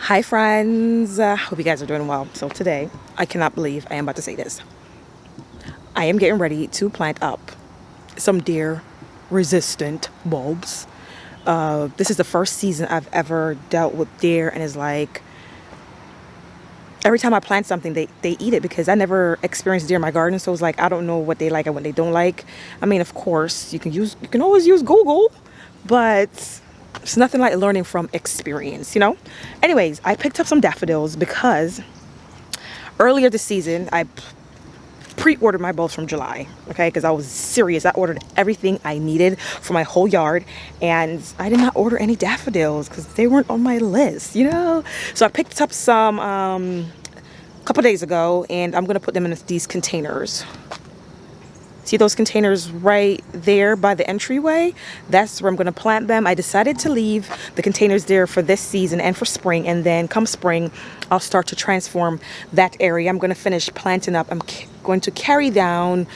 Hi friends, hope you guys are doing well. So today, I cannot believe I am about to say this. I am getting ready to plant up some deer resistant bulbs. This is the first season I've ever dealt with deer, and it's like every time I plant something they eat it because I never experienced deer in my garden. So it's like I don't know what they like and what they don't like. I mean, of course you can always use Google, but it's nothing like learning from experience, you know? Anyways, I picked up some daffodils because earlier this season, I pre-ordered my bulbs from July, okay? Because I was serious. I ordered everything I needed for my whole yard, and I did not order any daffodils because they weren't on my list, you know? So I picked up some a couple days ago, and I'm gonna put them in these containers. See those containers right there by the entryway? That's where I'm going to plant them. I decided to leave the containers there for this season and for spring. And then come spring, I'll start to transform that area. I'm going to finish planting up. I'm going to carry down,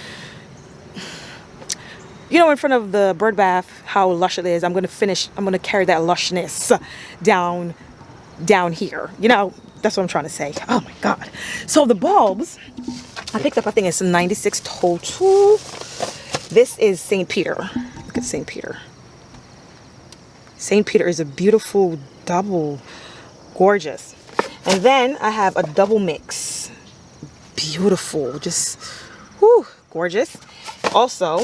you know, in front of the bird bath, how lush it is. I'm going to carry that lushness down here. You know, that's what I'm trying to say. Oh my God. So the bulbs, I picked up, I think it's 96 total. This is St. Peter. Look at St. Peter. St. Peter is a beautiful double, gorgeous. And then I have a double mix. Beautiful, just, whoo, gorgeous. Also,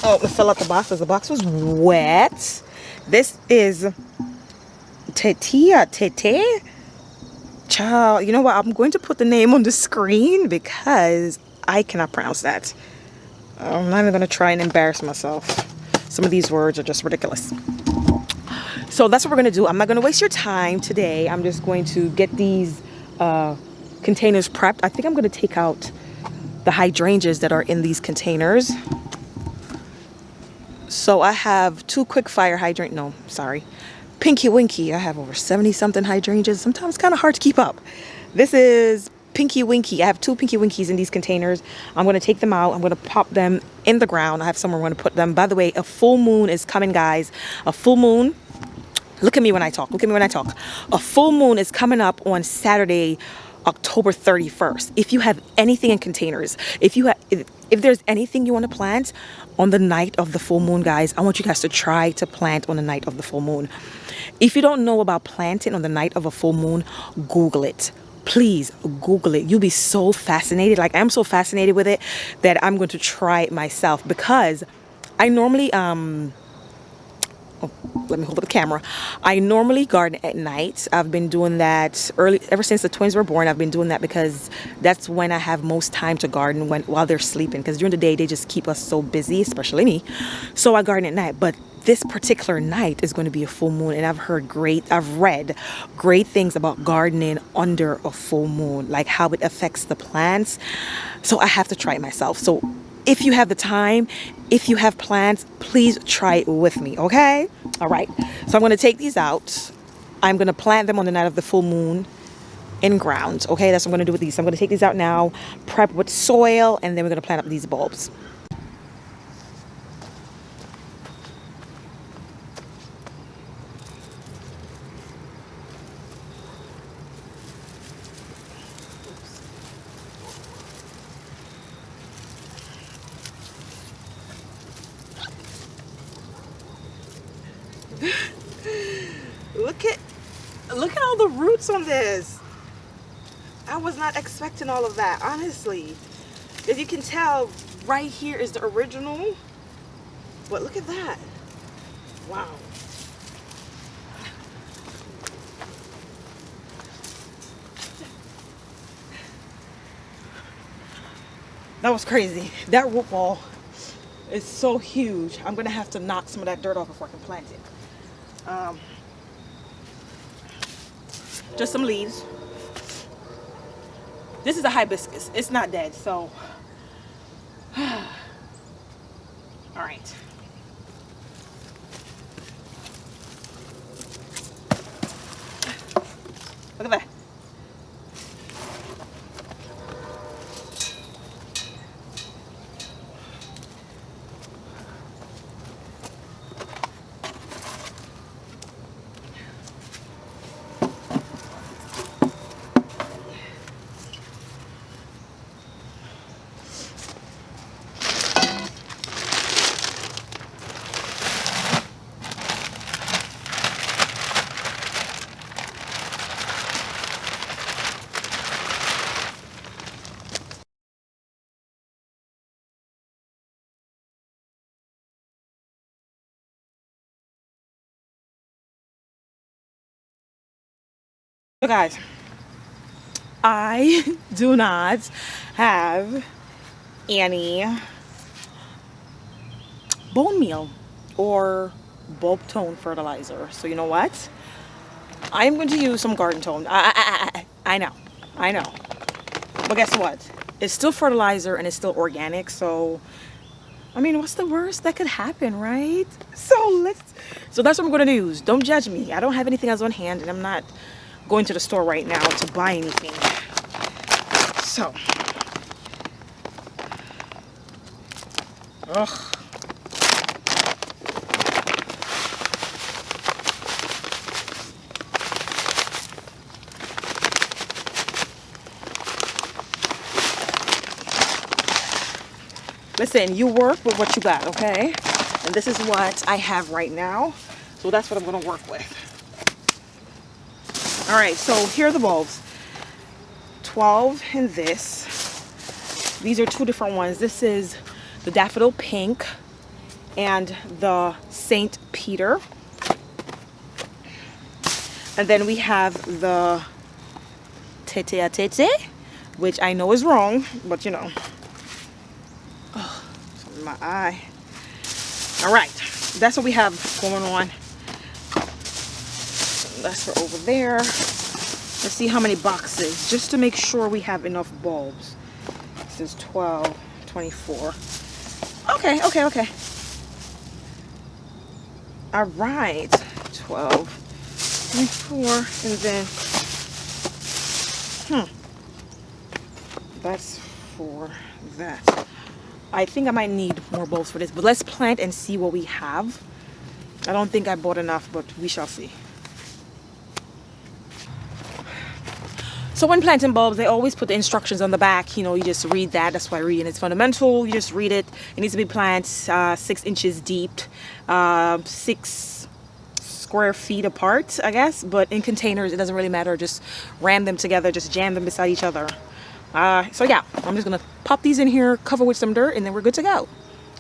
oh, it fell out the box because the box was wet. This is Tête-à-tête. Child, you know what? I'm going to put the name on the screen because I cannot pronounce that. I'm not even going to try and embarrass myself. Some of these words are just ridiculous. So that's what we're going to do. I'm not going to waste your time today. I'm just going to get these containers prepped. I think I'm going to take out the hydrangeas that are in these containers. So I have two quick fire hydrant. No, sorry. Pinky Winky. I have over 70 something hydrangeas. Sometimes it's kind of hard to keep up. This is Pinky Winky. I have two Pinky Winkies in these containers. I'm going to take them out. I'm going to pop them in the ground. I have somewhere I'm going to put them. By the way, a full moon is coming, guys. A full moon. Look at me when I talk. Look at me when I talk. A full moon is coming up on Saturday, October 31st. If you have anything in containers, if there's anything you want to plant on the night of the full moon, guys, I want you guys to try to plant on the night of the full moon. If you don't know about planting on the night of a full moon, Google it. Please Google it. You'll be so fascinated. Like, I'm so fascinated with it that I'm going to try it myself, because I normally let me hold up the camera. I normally garden at night. I've been doing that ever since the twins were born. I've been doing that because that's when I have most time to garden, while they're sleeping, because during the day they just keep us so busy, especially me. So I garden at night. But this particular night is going to be a full moon, and I've read great things about gardening under a full moon, like how it affects the plants. So I have to try it myself. So if you have the time, if you have plants, please try it with me, okay? All right. So I'm going to take these out. I'm going to plant them on the night of the full moon in ground, okay? That's what I'm going to do with these. So I'm going to take these out now, prep with soil, and then we're going to plant up these bulbs. Look at all the roots on this. I was not expecting all of that, honestly. As you can tell, right here is the original. But look at that. Wow. That was crazy. That root ball is so huge. I'm gonna have to knock some of that dirt off before I can plant it. Just some leaves. This is a hibiscus. It's not dead, so. All right. Look at that. So guys, I do not have any bone meal or bulb tone fertilizer. So you know what? I'm going to use some garden tone. I know. But guess what? It's still fertilizer and it's still organic. So, I mean, what's the worst that could happen, right? So that's what I'm going to use. Don't judge me. I don't have anything else on hand, and I'm not going to the store right now to buy anything. So, ugh. Listen, you work with what you got, okay? And this is what I have right now. So that's what I'm gonna work with. All right, so here are the bulbs. 12 in this. These are two different ones. This is the Daffodil Pink and the Saint Peter. And then we have the Tête-à-tête, which I know is wrong, but you know. My eye. All right, that's what we have going on. That's for over there. Let's see how many boxes, just to make sure we have enough bulbs. This is 12, 24. Okay. All right, 12, 24, and then, that's for that. I think I might need more bulbs for this, but let's plant and see what we have. I don't think I bought enough, but we shall see. So when planting bulbs, they always put the instructions on the back. You know, you just read that. That's why reading is fundamental. You just read it. It needs to be planted 6 inches deep, 6 square feet apart, I guess. But in containers, it doesn't really matter. Just ram them together. Just jam them beside each other. So yeah, I'm just gonna pop these in here, cover with some dirt, and then we're good to go.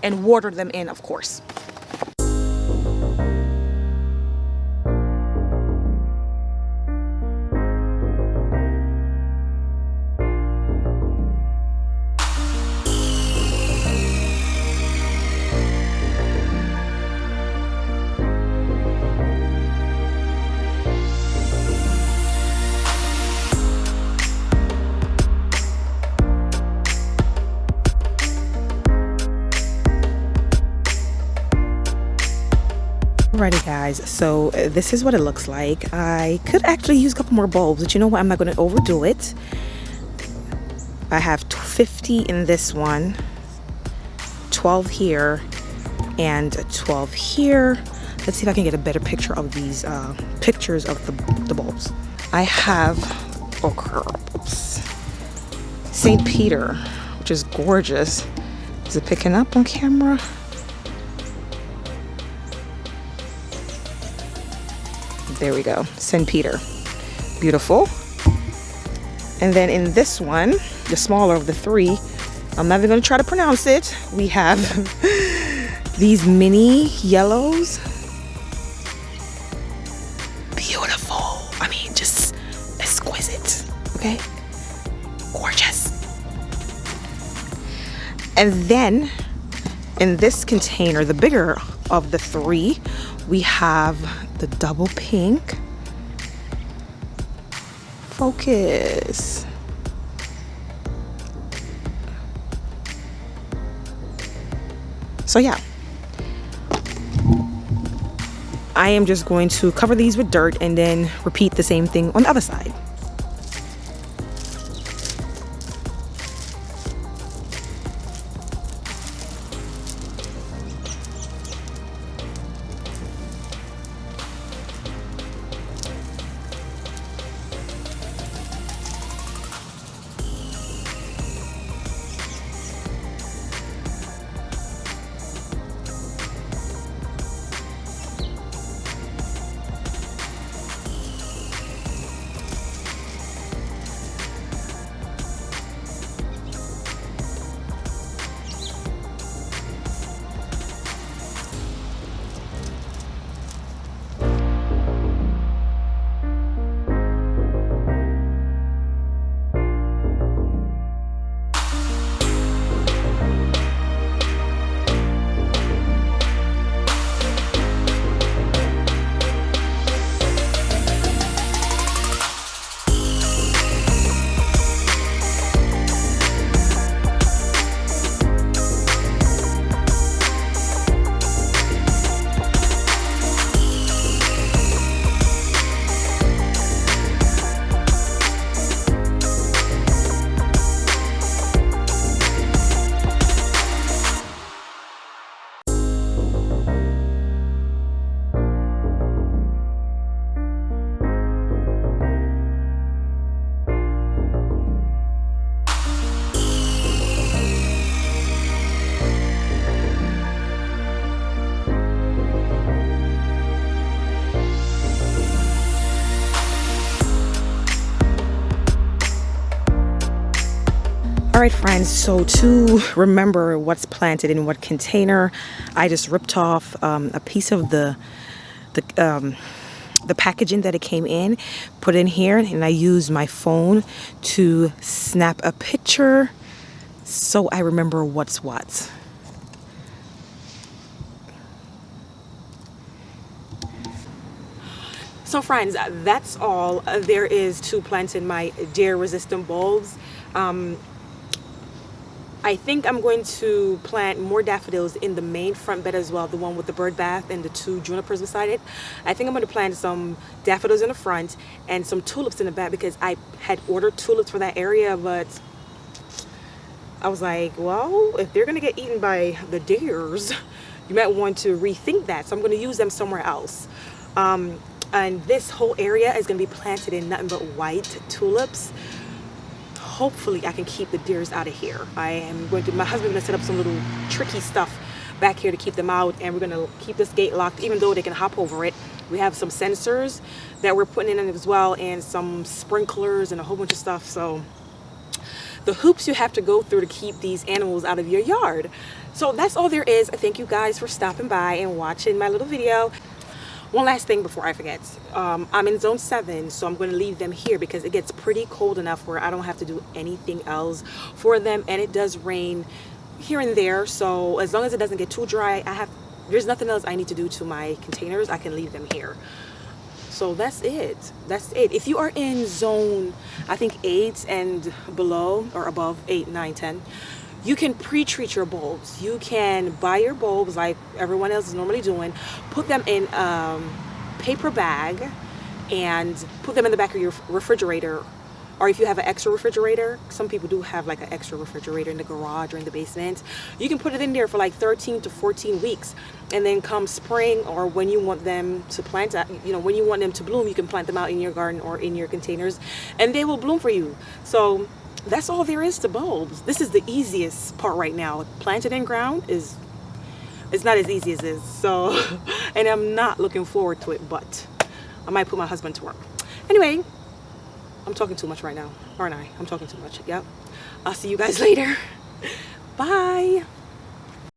And water them in, of course. Alrighty guys, so this is what it looks like. I could actually use a couple more bulbs, but you know what, I'm not going to overdo it. I have 50 in this one, 12 here, and 12 here. Let's see if I can get a better picture of these pictures of the bulbs. I have St. Peter, which is gorgeous. Is it picking up on camera? There we go, St. Peter, beautiful. And then in this one, the smaller of the three, I'm not even gonna try to pronounce it. We have these mini yellows. Beautiful, I mean, just exquisite, okay? Gorgeous. And then in this container, the bigger of the three, we have the double pink. Focus. So yeah, I am just going to cover these with dirt and then repeat the same thing on the other side. right, friends, so to remember what's planted in what container, I just ripped off a piece of the packaging that it came in, put in here, and I used my phone to snap a picture so I remember what's what. So friends, that's all there is to plant in my deer resistant bulbs. I think I'm going to plant more daffodils in the main front bed as well, the one with the bird bath and the 2 junipers beside it. I think I'm going to plant some daffodils in the front and some tulips in the back, because I had ordered tulips for that area, but I was like, well, if they're going to get eaten by the deers, you might want to rethink that. So I'm going to use them somewhere else. And this whole area is going to be planted in nothing but white tulips. Hopefully I can keep the deers out of here. My husband's going to set up some little tricky stuff back here to keep them out, and we're going to keep this gate locked even though they can hop over it. We have some sensors that we're putting in as well, and some sprinklers and a whole bunch of stuff. So the hoops you have to go through to keep these animals out of your yard. So that's all there is. Thank you guys for stopping by and watching my little video. One last thing before I forget. I'm in zone 7, so I'm going to leave them here because it gets pretty cold enough where I don't have to do anything else for them, and it does rain here and there. So as long as it doesn't get too dry, there's nothing else I need to do to my containers. I can leave them here. So that's it. That's it. If you are in zone, I think 8 and below, or above 8, 9, 10, you can pre-treat your bulbs. You can buy your bulbs like everyone else is normally doing, put them in a paper bag and put them in the back of your refrigerator. Or if you have an extra refrigerator, some people do have like an extra refrigerator in the garage or in the basement, you can put it in there for like 13 to 14 weeks. And then come spring, or when you want them to plant, when you want them to bloom, you can plant them out in your garden or in your containers, and they will bloom for you. So that's all there is to bulbs. This is the easiest part right now. Planted in ground it's not as easy as this. So, and I'm not looking forward to it, but I might put my husband to work. Anyway, I'm talking too much right now, aren't I? I'm talking too much. Yep. I'll see you guys later. Bye.